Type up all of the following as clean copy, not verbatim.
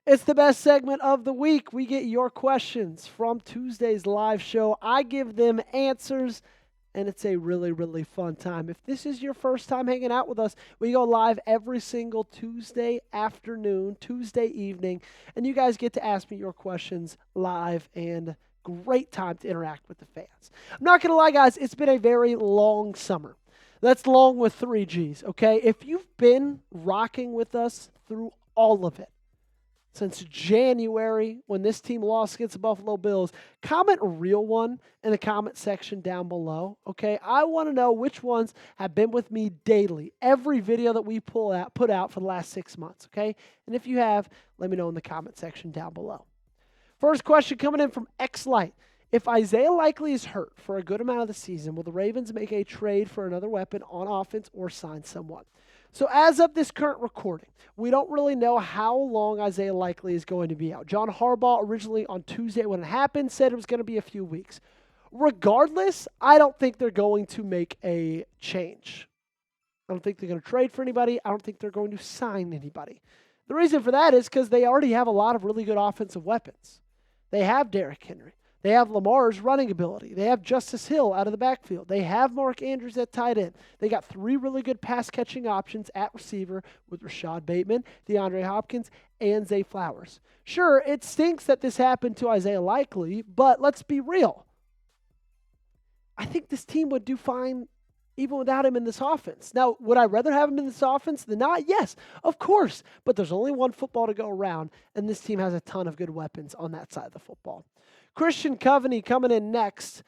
It's the best segment of the week. We get your questions from Tuesday's live show. I give them answers, and it's a really, really fun time. If this is your first time hanging out with us, we go live every single Tuesday afternoon, Tuesday evening, and you guys get to ask me your questions live, and great time to interact with the fans. I'm not going to lie, guys, it's been a very long summer. That's long with 3 Gs, okay? If you've been rocking with us through all of it, since January, when this team lost against the Buffalo Bills, comment a real one in the comment section down below, okay? I want to know which ones have been with me daily, every video that we put out for the last 6 months, okay? And if you have, let me know in the comment section down below. First question coming in from X-Light. If Isaiah Likely is hurt for a good amount of the season, will the Ravens make a trade for another weapon on offense or sign someone? So as of this current recording, we don't really know how long Isaiah Likely is going to be out. John Harbaugh originally on Tuesday when it happened said it was going to be a few weeks. Regardless, I don't think they're going to make a change. I don't think they're going to trade for anybody. I don't think they're going to sign anybody. The reason for that is because they already have a lot of really good offensive weapons. They have Derrick Henry. They have Lamar's running ability. They have Justice Hill out of the backfield. They have Mark Andrews at tight end. They got 3 really good pass-catching options at receiver with Rashad Bateman, DeAndre Hopkins, and Zay Flowers. Sure, it stinks that this happened to Isaiah Likely, but let's be real. I think this team would do fine even without him in this offense. Now, would I rather have him in this offense than not? Yes, of course. But there's only one football to go around, and this team has a ton of good weapons on that side of the football. Christian Coveney coming in next.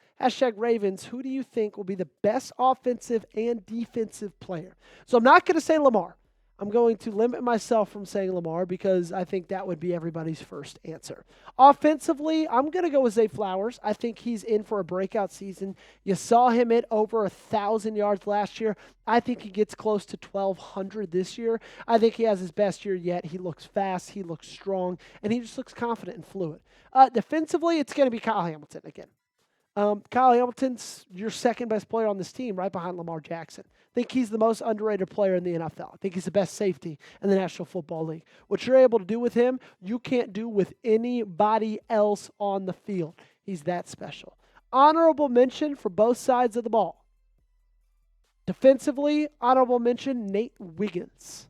#Ravens. Who do you think will be the best offensive and defensive player? So I'm not going to say Lamar. I'm going to limit myself from saying Lamar because I think that would be everybody's first answer. Offensively, I'm going to go with Zay Flowers. I think he's in for a breakout season. You saw him hit over 1,000 yards last year. I think he gets close to 1,200 this year. I think he has his best year yet. He looks fast, he looks strong, and he just looks confident and fluid. Defensively, it's going to be Kyle Hamilton again. Kyle Hamilton's your second best player on this team, right behind Lamar Jackson. I think he's the most underrated player in the NFL. I think he's the best safety in the National Football League. What you're able to do with him, you can't do with anybody else on the field. He's that special. Honorable mention for both sides of the ball. Defensively, honorable mention, Nate Wiggins.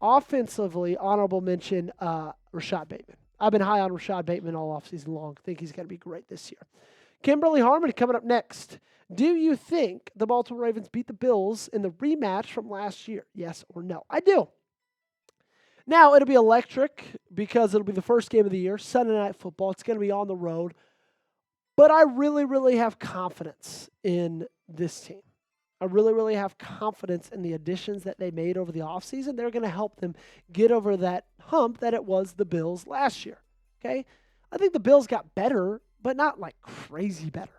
Offensively, honorable mention, Rashad Bateman. I've been high on Rashad Bateman all offseason long. I think he's going to be great this year. Kimberly Harmon coming up next. Do you think the Baltimore Ravens beat the Bills in the rematch from last year? Yes or no? I do. Now, it'll be electric because it'll be the first game of the year, Sunday Night Football. It's going to be on the road. But I really, really have confidence in this team. I really, really have confidence in the additions that they made over the offseason. They're going to help them get over that hump that it was the Bills last year. Okay? I think the Bills got better, but not like crazy better.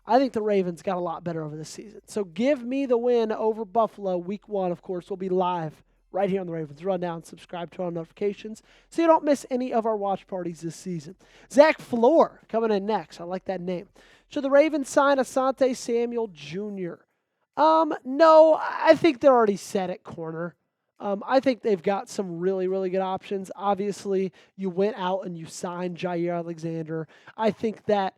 I think the Ravens got a lot better over the season. So give me the win over Buffalo week 1. Of course, we'll be live right here on the Ravens Rundown. Subscribe to our notifications so you don't miss any of our watch parties this season. Zach Floor coming in next. I like that name. Should the Ravens sign Asante Samuel Jr.? No, I think they're already set at corner. I think they've got some really, really good options. Obviously, you went out and you signed Jair Alexander. I think that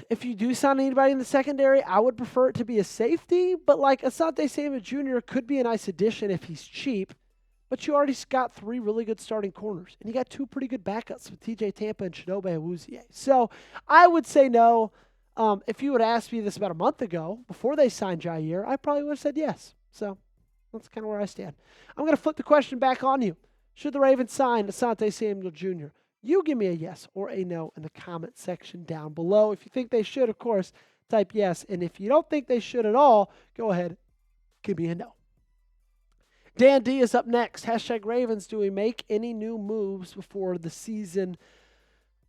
if you do sign anybody in the secondary, I would prefer it to be a safety. But like Asante Samuel Jr. could be a nice addition if he's cheap. But you already got 3 really good starting corners. And you got 2 pretty good backups with TJ Tampa and Chidobe Awuzie. So I would say no. If you would ask me this about a month ago, before they signed Jair, I probably would have said yes. So that's kind of where I stand. I'm going to flip the question back on you. Should the Ravens sign Asante Samuel Jr.? You give me a yes or a no in the comment section down below. If you think they should, of course, type yes. And if you don't think they should at all, go ahead, give me a no. Dan D is up next. #Ravens. Do we make any new moves before the season?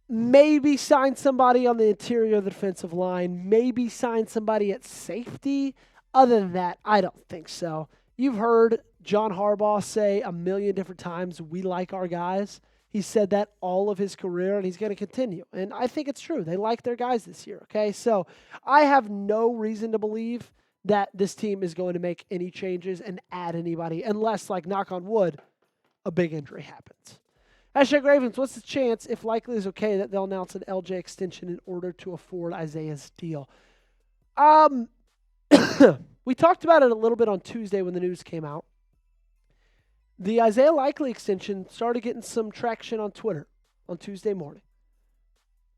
Maybe sign somebody on the interior of the defensive line. Maybe sign somebody at safety. Other than that, I don't think so. You've heard John Harbaugh say a million different times, we like our guys. He said that all of his career, and he's going to continue. And I think it's true. They like their guys this year, okay? So I have no reason to believe that this team is going to make any changes and add anybody unless, like, knock on wood, a big injury happens. Hashtag Ravens, what's the chance, if likely is okay, that they'll announce an LJ extension in order to afford Isaiah's deal? We talked about it a little bit on Tuesday when the news came out. The Isaiah Likely extension started getting some traction on Twitter on Tuesday morning.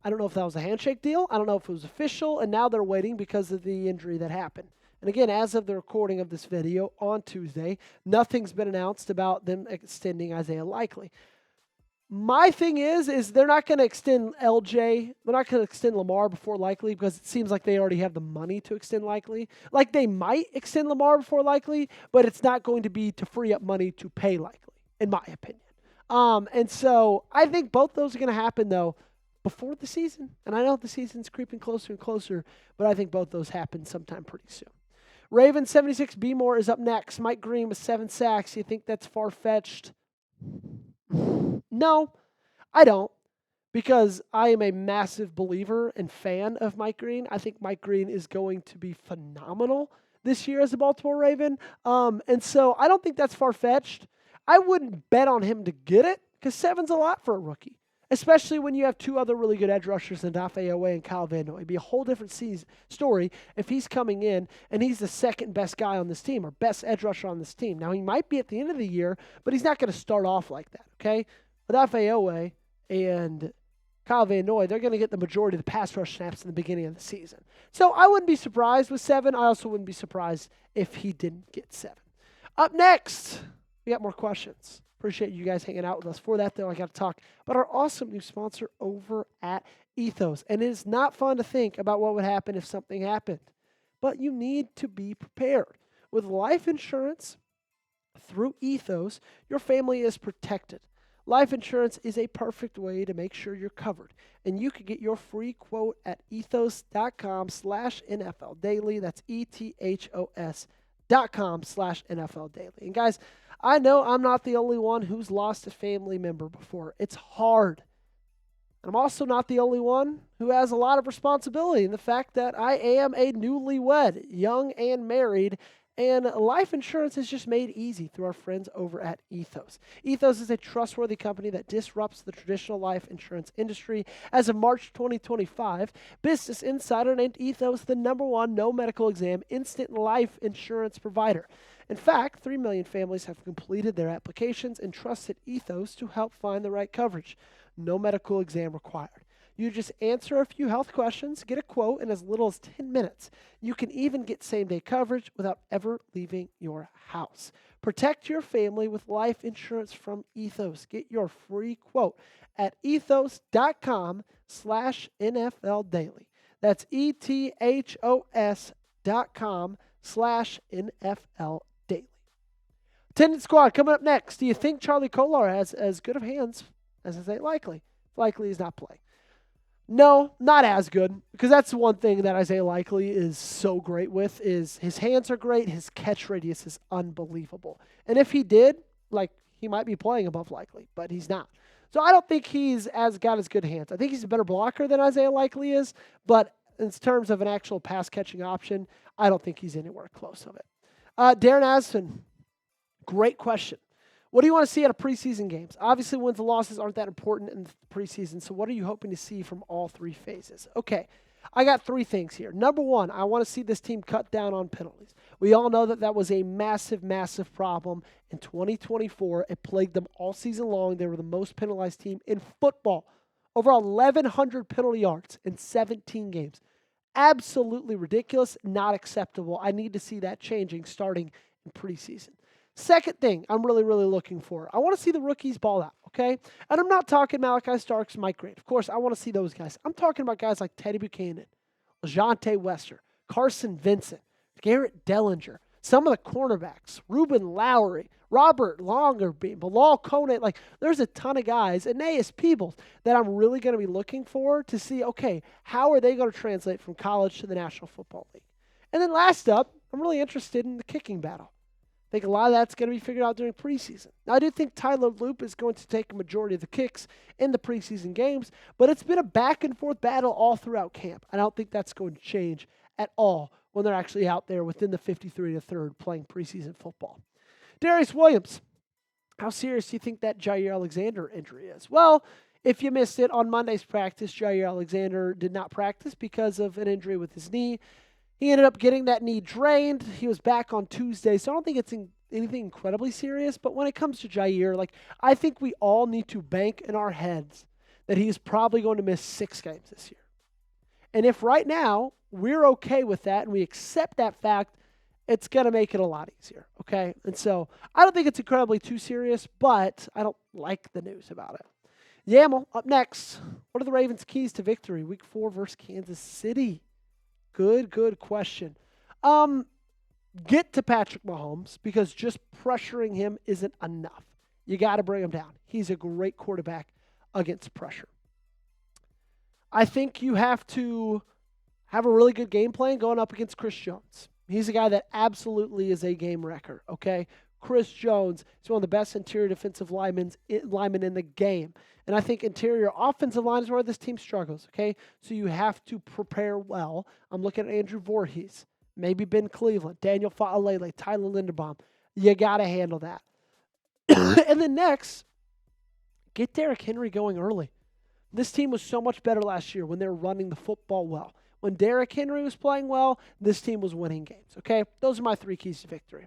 I don't know if that was a handshake deal. I don't know if it was official, and now they're waiting because of the injury that happened. And again, as of the recording of this video on Tuesday, nothing's been announced about them extending Isaiah Likely. My thing is they're not going to extend LJ. They're not going to extend Lamar before Likely because it seems like they already have the money to extend Likely. Like, they might extend Lamar before Likely, but it's not going to be to free up money to pay Likely, in my opinion. And so I think both those are going to happen, though, before the season. And I know the season's creeping closer and closer, but I think both those happen sometime pretty soon. Ravens 76 B More is up next. Mike Green with 7 sacks. You think that's far-fetched? No, I don't, because I am a massive believer and fan of Mike Green. I think Mike Green is going to be phenomenal this year as a Baltimore Raven. And so I don't think that's far-fetched. I wouldn't bet on him to get it because 7's a lot for a rookie, especially when you have 2 other really good edge rushers in UDFA and Kyle Van Noy. It'd be a whole different story if he's coming in and he's the second best guy on this team or best edge rusher on this team. Now, he might be at the end of the year, but he's not going to start off like that, okay? UDFA and Kyle Van Noy, they're going to get the majority of the pass rush snaps in the beginning of the season. So I wouldn't be surprised with 7. I also wouldn't be surprised if he didn't get 7. Up next, we got more questions. Appreciate you guys hanging out with us. For that, though, I got to talk about our awesome new sponsor over at Ethos. And it is not fun to think about what would happen if something happened, but you need to be prepared. With life insurance through Ethos, your family is protected. Life insurance is a perfect way to make sure you're covered. And you can get your free quote at ethos.com/NFL Daily. That's ethos.com/NFL Daily. And guys, I know I'm not the only one who's lost a family member before. It's hard. And I'm also not the only one who has a lot of responsibility in the fact that I am a newlywed, young and married, and life insurance is just made easy through our friends over at Ethos. Ethos is a trustworthy company that disrupts the traditional life insurance industry. As of March 2025, Business Insider named Ethos the #1 no medical exam instant life insurance provider. In fact, 3 million families have completed their applications and trusted Ethos to help find the right coverage. No medical exam required. You just answer a few health questions, get a quote in as little as 10 minutes. You can even get same-day coverage without ever leaving your house. Protect your family with life insurance from Ethos. Get your free quote at ethos.com/NFL Daily. That's ethos.com/NFL Daily. Attendance squad coming up next. Do you think Charlie Kolar has as good of hands as Isaiah Likely? Likely is not playing. No, not as good, because that's the one thing that Isaiah Likely is so great with is his hands are great, his catch radius is unbelievable. And if he did, he might be playing above Likely, but he's not. So I don't think he's got as good hands. I think he's a better blocker than Isaiah Likely is, but in terms of an actual pass-catching option, I don't think he's anywhere close of it. Darren Aston, great question. What do you want to see out of preseason games? Obviously, wins and losses aren't that important in the preseason, so what are you hoping to see from all 3 phases? Okay, I got 3 things here. Number 1, I want to see this team cut down on penalties. We all know that was a massive, massive problem in 2024. It plagued them all season long. They were the most penalized team in football. Over 1,100 penalty yards in 17 games. Absolutely ridiculous, not acceptable. I need to see that changing starting in preseason. Second thing I'm really, really looking for, I want to see the rookies ball out, okay? And I'm not talking Malachi Starks, Mike Grant. Of course, I want to see those guys. I'm talking about guys like Teddy Buchanan, LeJonte Wester, Carson Vincent, Garrett Dellinger, some of the cornerbacks, Ruben Lowry, Robert Longerbeam, Bilal Conant. There's a ton of guys, Aeneas Peebles, that I'm really going to be looking for to see, okay, how are they going to translate from college to the National Football League? And then last up, I'm really interested in the kicking battle. I think a lot of that's going to be figured out during preseason. Now, I do think Tyler Loop is going to take a majority of the kicks in the preseason games, but it's been a back-and-forth battle all throughout camp. I don't think that's going to change at all when they're actually out there within the 53 to third playing preseason football. Darius Williams, how serious do you think that Jair Alexander injury is? Well, if you missed it, on Monday's practice, Jair Alexander did not practice because of an injury with his knee. He ended up getting that knee drained. He was back on Tuesday, so I don't think it's anything incredibly serious. But when it comes to Jair, I think we all need to bank in our heads that he's probably going to miss 6 games this year. And if right now we're okay with that and we accept that fact, it's going to make it a lot easier, okay? And so I don't think it's incredibly too serious, but I don't like the news about it. Yaml, up next. What are the Ravens' keys to victory? Week 4 versus Kansas City. Good question. Get to Patrick Mahomes because just pressuring him isn't enough. You got to bring him down. He's a great quarterback against pressure. I think you have to have a really good game plan going up against Chris Jones. He's a guy that absolutely is a game wrecker, okay? Chris Jones is one of the best interior defensive linemen in the game. And I think interior offensive line is where this team struggles, okay? So you have to prepare well. I'm looking at Andrew Voorhees, maybe Ben Cleveland, Daniel Fa'alele, Tyler Linderbaum. You got to handle that. And then next, get Derrick Henry going early. This team was so much better last year when they were running the football well. When Derrick Henry was playing well, this team was winning games, okay? Those are my 3 keys to victory.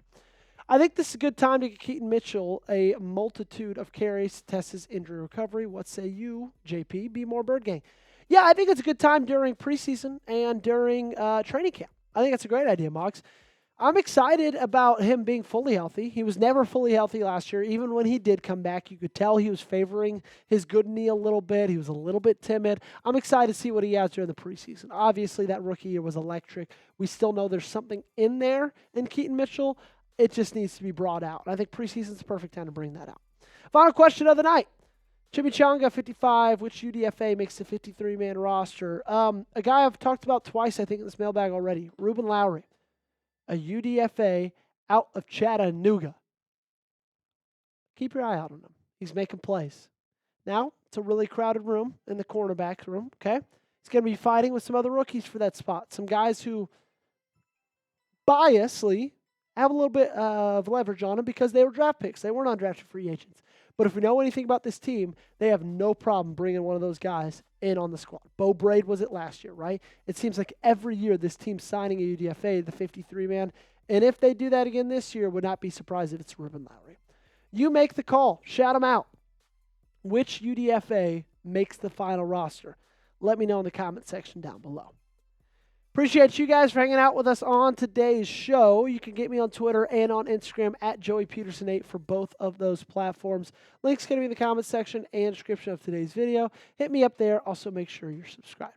I think this is a good time to get Keaton Mitchell a multitude of carries to test his injury recovery. What say you, JP? Be more Bird Gang. Yeah, I think it's a good time during preseason and during training camp. I think that's a great idea, Moggs. I'm excited about him being fully healthy. He was never fully healthy last year. Even when he did come back, you could tell he was favoring his good knee a little bit. He was a little bit timid. I'm excited to see what he has during the preseason. Obviously, that rookie year was electric. We still know there's something in there in Keaton Mitchell. It just needs to be brought out. And I think preseason's the perfect time to bring that out. Final question of the night. Chimichanga, 55. Which UDFA makes the 53-man roster? A guy I've talked about twice, I think, in this mailbag already. Ruben Lowry. A UDFA out of Chattanooga. Keep your eye out on him. He's making plays. Now, it's a really crowded room in the cornerback room, okay? He's going to be fighting with some other rookies for that spot. Some guys who biasly have a little bit of leverage on him because they were draft picks. They weren't undrafted free agents. But if we know anything about this team, they have no problem bringing one of those guys in on the squad. Bo Braid was it last year, right? It seems like every year this team's signing a UDFA, the 53-man. And if they do that again this year, would not be surprised if it's Ruben Lowry. You make the call. Shout them out. Which UDFA makes the final roster? Let me know in the comment section down below. Appreciate you guys for hanging out with us on today's show. You can get me on Twitter and on Instagram at Joey Petersen 8 for both of those platforms. Links going to be in the comment section and description of today's video. Hit me up there. Also, make sure you're subscribed.